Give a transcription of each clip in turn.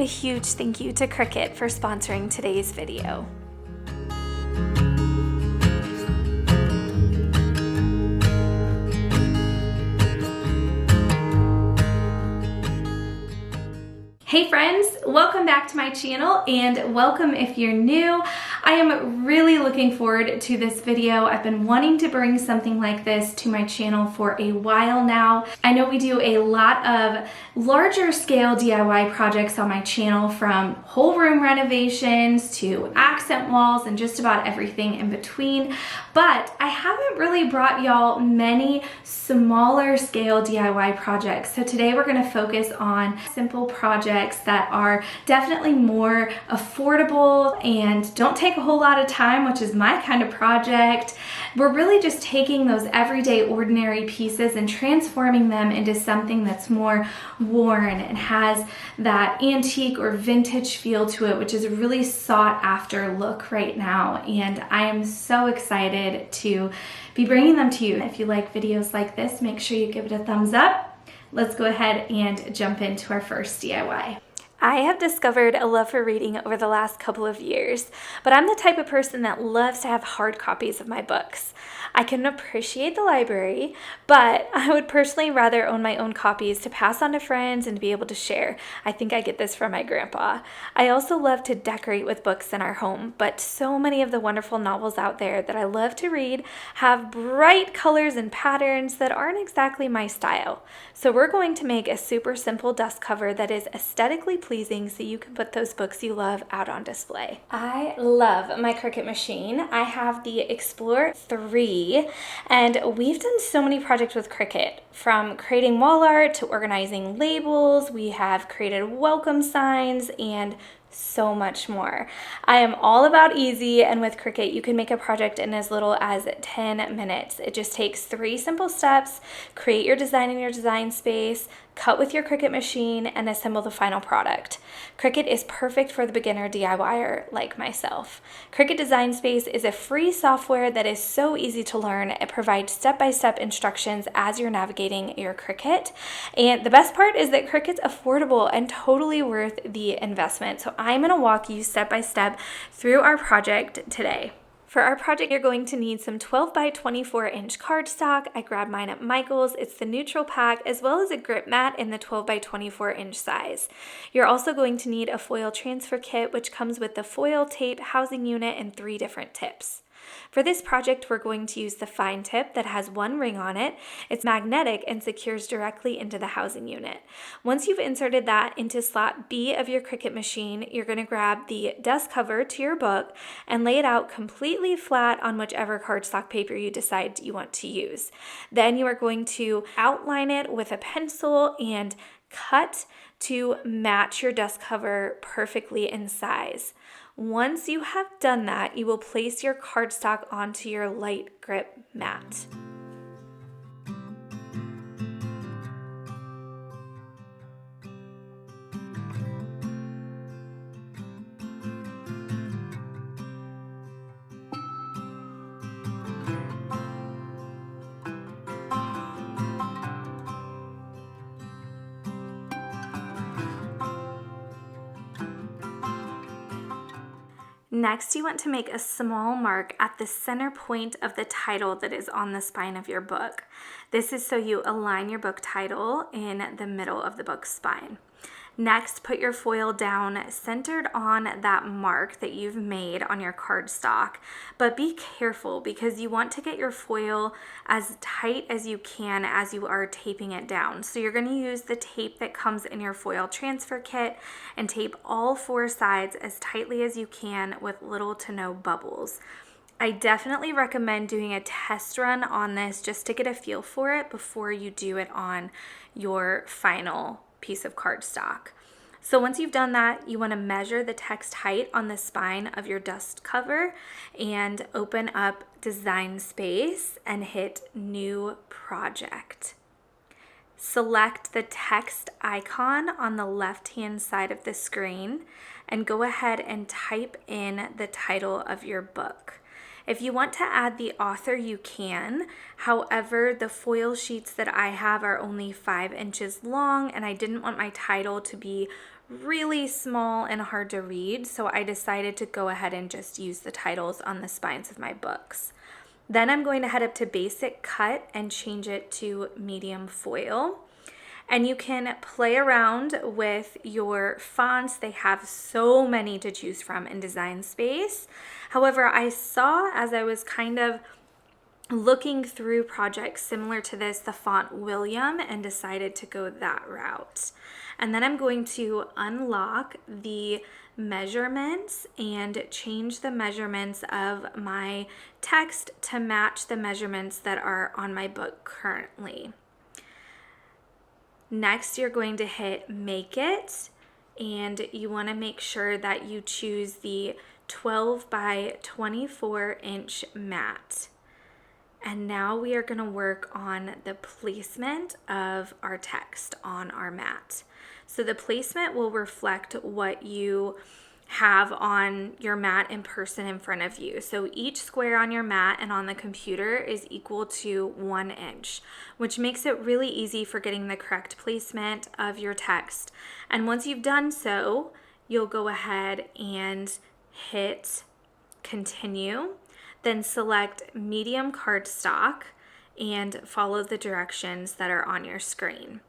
A huge thank you to CRICUT for sponsoring today's video. Hey friends, welcome back to my channel and welcome if you're new. I am really looking forward to this video. I've been wanting to bring something like this to my channel for a while now. I know we do a lot of larger scale DIY projects on my channel, from whole room renovations to accent walls and just about everything in between, but I haven't really brought y'all many smaller scale DIY projects. So today we're going to focus on simple projects that are definitely more affordable and don't take a whole lot of time, which is my kind of project. We're really just taking those everyday ordinary pieces and transforming them into something that's more worn and has that antique or vintage feel to it, which is a really sought after look right now. And I am so excited to be bringing them to you. If you like videos like this, make sure you give it a thumbs up. Let's go ahead and jump into our first DIY. I have discovered a love for reading over the last couple of years, but I'm the type of person that loves to have hard copies of my books. I can appreciate the library, but I would personally rather own my own copies to pass on to friends and to be able to share. I think I get this from my grandpa. I also love to decorate with books in our home, but so many of the wonderful novels out there that I love to read have bright colors and patterns that aren't exactly my style. So we're going to make a super simple dust cover that is aesthetically pleasing so you can put those books you love out on display. I love my CRICUT machine. I have the Explorer 3, and we've done so many projects with CRICUT, from creating wall art to organizing labels. We have created welcome signs and so much more. I am all about easy, and with CRICUT you can make a project in as little as 10 minutes. It just takes 3 simple steps: create your design in your design space, cut with your CRICUT machine, and assemble the final product. CRICUT is perfect for the beginner DIYer like myself. CRICUT Design Space is a free software that is so easy to learn. It provides step-by-step instructions as you're navigating your CRICUT. And the best part is that CRICUT's affordable and totally worth the investment. So I'm going to walk you step-by-step through our project today. For our project, you're going to need some 12 by 24 inch cardstock. I grabbed mine at Michael's. It's the neutral pack, as well as a grip mat in the 12 by 24 inch size. You're also going to need a foil transfer kit, which comes with the foil, tape, housing unit, and 3 different tips. For this project, we're going to use the fine tip that has 1 ring on it. It's magnetic and secures directly into the housing unit. Once you've inserted that into slot B of your CRICUT machine, you're going to grab the dust cover to your book and lay it out completely flat on whichever cardstock paper you decide you want to use. Then you are going to outline it with a pencil and cut to match your dust cover perfectly in size. Once you have done that, you will place your cardstock onto your light grip mat. Next, you want to make a small mark at the center point of the title that is on the spine of your book. This is so you align your book title in the middle of the book spine. Next, put your foil down centered on that mark that you've made on your cardstock, but be careful because you want to get your foil as tight as you can as you are taping it down. So you're going to use the tape that comes in your foil transfer kit and tape all 4 sides as tightly as you can with little to no bubbles. I definitely recommend doing a test run on this just to get a feel for it before you do it on your final piece of cardstock. So once you've done that, you want to measure the text height on the spine of your dust cover and open up Design Space and hit New Project. Select the text icon on the left-hand side of the screen and go ahead and type in the title of your book. If you want to add the author, you can. However, the foil sheets that I have are only 5 inches long, and I didn't want my title to be really small and hard to read, so I decided to go ahead and just use the titles on the spines of my books. Then I'm going to head up to Basic Cut and change it to medium foil. And you can play around with your fonts. They have so many to choose from in Design Space. However, I saw as I was kind of looking through projects similar to this, the font William, and decided to go that route. And then I'm going to unlock the measurements and change the measurements of my text to match the measurements that are on my book currently. Next, you're going to hit Make It, and you want to make sure that you choose the 12 by 24 inch mat. And now we are going to work on the placement of our text on our mat. So the placement will reflect what you have on your mat in person in front of you. So each square on your mat and on the computer is equal to 1 inch, which makes it really easy for getting the correct placement of your text. And once you've done so, you'll go ahead and hit Continue, then select medium cardstock and follow the directions that are on your screen.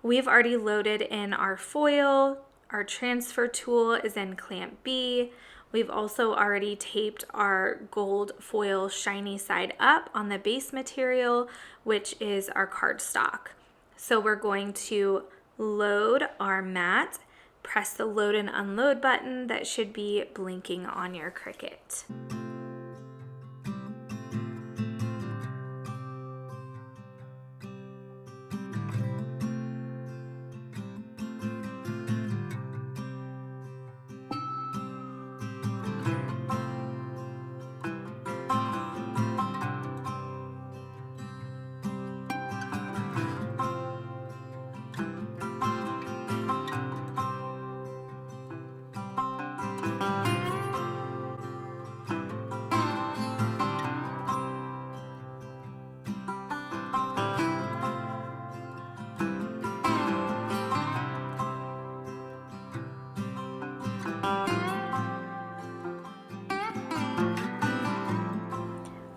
We've already loaded in our foil. Our transfer tool is in Clamp B. We've also already taped our gold foil shiny side up on the base material, which is our cardstock. So we're going to load our mat, press the load and unload button that should be blinking on your CRICUT.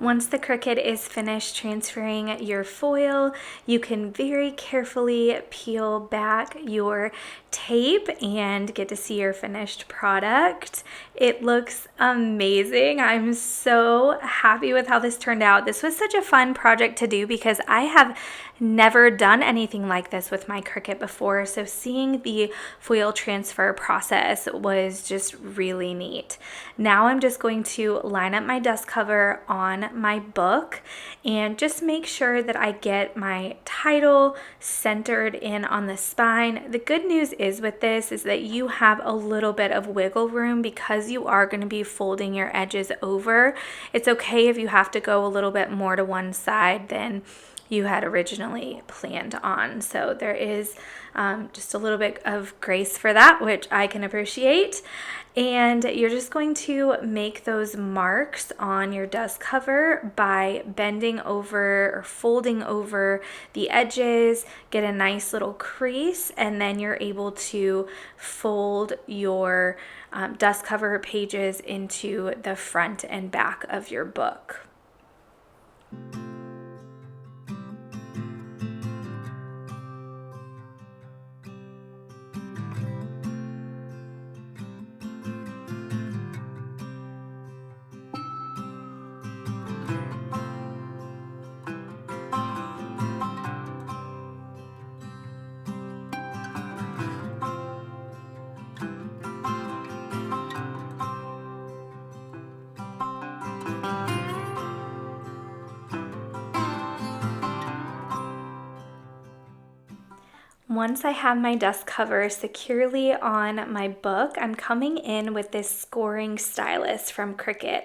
Once the CRICUT is finished transferring your foil, you can very carefully peel back your tape and get to see your finished product. It looks amazing. I'm so happy with how this turned out. This was such a fun project to do because I have never done anything like this with my CRICUT before, so seeing the foil transfer process was just really neat. Now I'm just going to line up my dust cover on my book and just make sure that I get my title centered in on the spine. The good news is with this is that you have a little bit of wiggle room because you are going to be folding your edges over. It's okay if you have to go a little bit more to one side than you had originally planned on. So there is just a little bit of grace for that, which I can appreciate. And you're just going to make those marks on your dust cover by bending over or folding over the edges, get a nice little crease, and then you're able to fold your dust cover pages into the front and back of your book. Once I have my dust cover securely on my book, I'm coming in with this scoring stylus from CRICUT,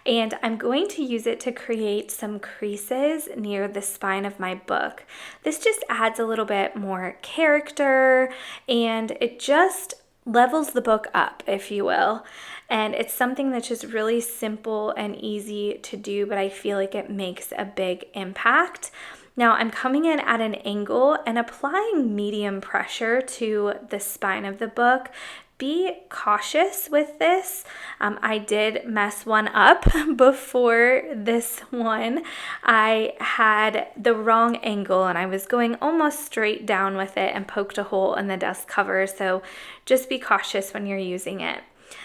and I'm going to use it to create some creases near the spine of my book. This just adds a little bit more character, and it just levels the book up, if you will. And it's something that's just really simple and easy to do, but I feel like it makes a big impact. Now I'm coming in at an angle and applying medium pressure to the spine of the book. Be cautious with this. I did mess one up before this one. I had the wrong angle and I was going almost straight down with it and poked a hole in the dust cover. So just be cautious when you're using it.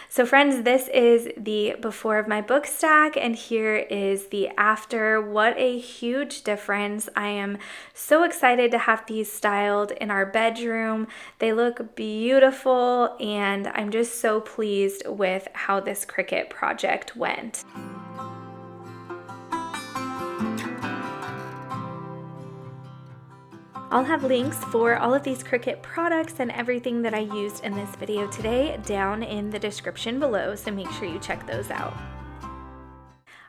So friends, this is the before of my book stack, and here is the after. What a huge difference. I am so excited to have these styled in our bedroom. They look beautiful, and I'm just so pleased with how this CRICUT project went. I'll have links for all of these CRICUT products and everything that I used in this video today down in the description below, so make sure you check those out.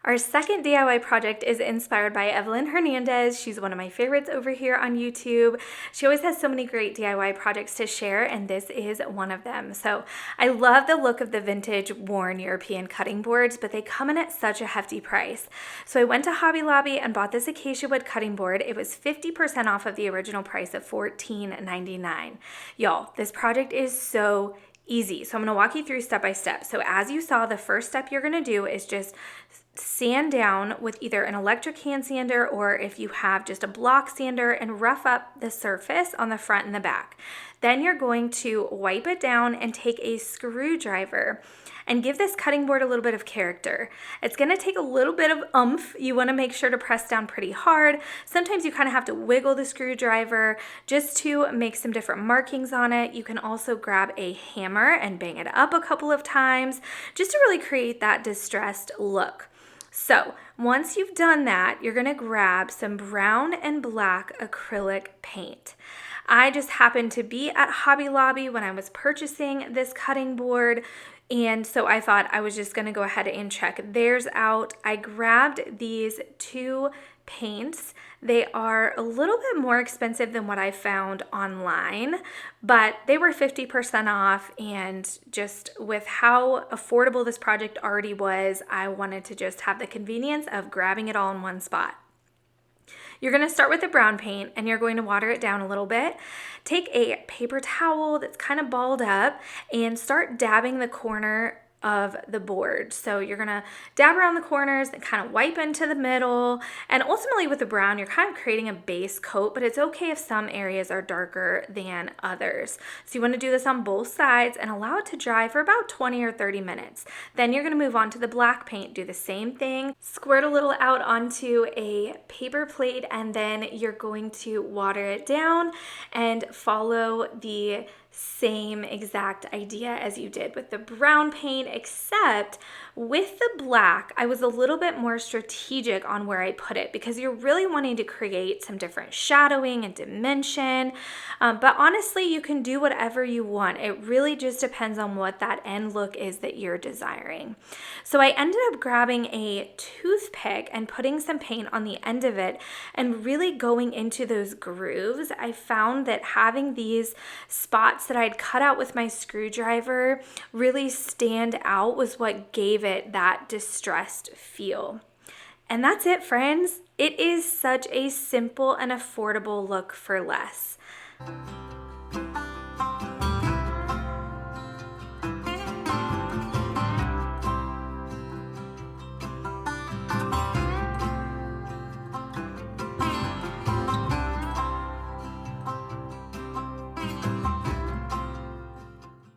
Our second DIY project is inspired by Evelyn Hernandez. She's one of my favorites over here on YouTube. She always has so many great DIY projects to share, and this is one of them. So I love the look of the vintage worn European cutting boards, but they come in at such a hefty price. So I went to Hobby Lobby and bought this acacia wood cutting board. It was 50% off of the original price of $14.99. Y'all, this project is so easy. So I'm going to walk you through step by step. So as you saw, the first step you're going to do is just sand down with either an electric hand sander, or if you have just a block sander, and rough up the surface on the front and the back. Then you're going to wipe it down and take a screwdriver and give this cutting board a little bit of character. It's going to take a little bit of oomph. You want to make sure to press down pretty hard. Sometimes you kind of have to wiggle the screwdriver just to make some different markings on it. You can also grab a hammer and bang it up a couple of times just to really create that distressed look. So once you've done that, you're going to grab some brown and black acrylic paint. I just happened to be at Hobby Lobby when I was purchasing this cutting board, and so I thought I was just going to go ahead and check theirs out. I grabbed these two paints. They are a little bit more expensive than what I found online, but they were 50% off, and just with how affordable this project already was, I wanted to just have the convenience of grabbing it all in one spot. You're going to start with the brown paint and you're going to water it down a little bit. Take a paper towel that's kind of balled up and start dabbing the corner of the board. So you're gonna dab around the corners and kind of wipe into the middle, and ultimately with the brown you're kind of creating a base coat, but it's okay if some areas are darker than others. So you want to do this on both sides and allow it to dry for about 20 or 30 minutes. Then you're going to move on to the black paint. Do the same thing, squirt a little out onto a paper plate, and then you're going to water it down and follow the same exact idea as you did with the brown paint, except with the black, I was a little bit more strategic on where I put it, because you're really wanting to create some different shadowing and dimension. But honestly, you can do whatever you want. It really just depends on what that end look is that you're desiring. So I ended up grabbing a toothpick and putting some paint on the end of it and really going into those grooves. I found that having these spots that I'd cut out with my screwdriver really stand out was what gave it that distressed feel. And that's it, friends. It is such a simple and affordable look for less.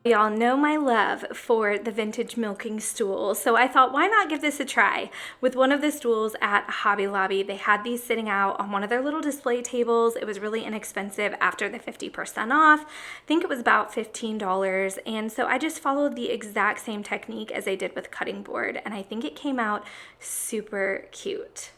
Y'all know my love for the vintage milking stool, so I thought, why not give this a try with one of the stools at Hobby Lobby. They had these sitting out on one of their little display tables. It was really inexpensive after the 50% off. I think it was about $15, and so I just followed the exact same technique as I did with cutting board, and I think it came out super cute.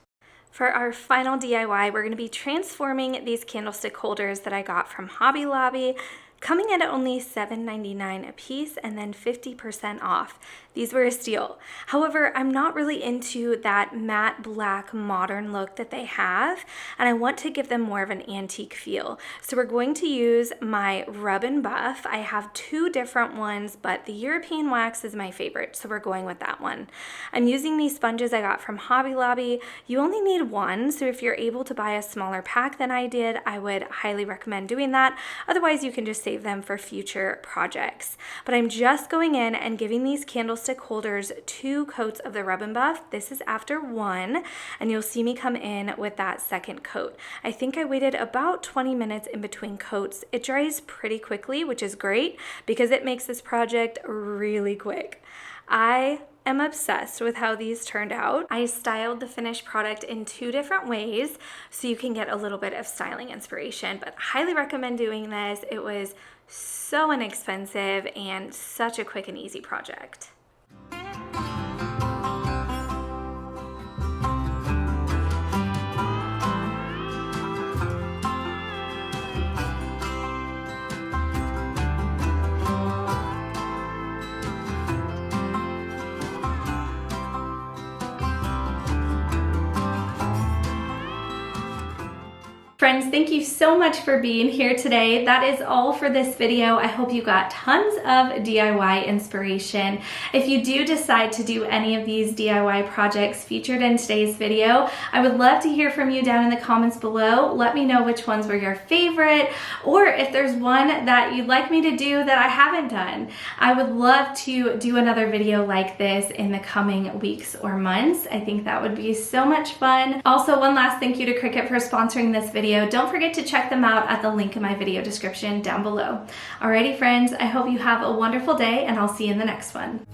For our final DIY, we're going to be transforming these candlestick holders that I got from Hobby Lobby. coming in at only $7.99 a piece and then 50% off. These were a steal. However, I'm not really into that matte black modern look that they have, and I want to give them more of an antique feel. So we're going to use my Rub and Buff. I have two different ones, but the European wax is my favorite, so we're going with that one. I'm using these sponges I got from Hobby Lobby. You only need one, so if you're able to buy a smaller pack than I did, I would highly recommend doing that. Otherwise, you can just save them for future projects. But I'm just going in and giving these candlestick holders 2 coats of the Rub and Buff. This is after 1, and you'll see me come in with that second coat. I think I waited about 20 minutes in between coats. It dries pretty quickly, which is great because it makes this project really quick. I am obsessed with how these turned out. I styled the finished product in 2 different ways so you can get a little bit of styling inspiration, but highly recommend doing this. It was so inexpensive and such a quick and easy project. Friends, thank you so much for being here today. That is all for this video. I hope you got tons of DIY inspiration. If you do decide to do any of these DIY projects featured in today's video, I would love to hear from you down in the comments below. Let me know which ones were your favorite, or if there's one that you'd like me to do that I haven't done. I would love to do another video like this in the coming weeks or months. I think that would be so much fun. Also, one last thank you to CRICUT for sponsoring this video. Don't forget to check them out at the link in my video description down below. Alrighty friends, I hope you have a wonderful day and I'll see you in the next one.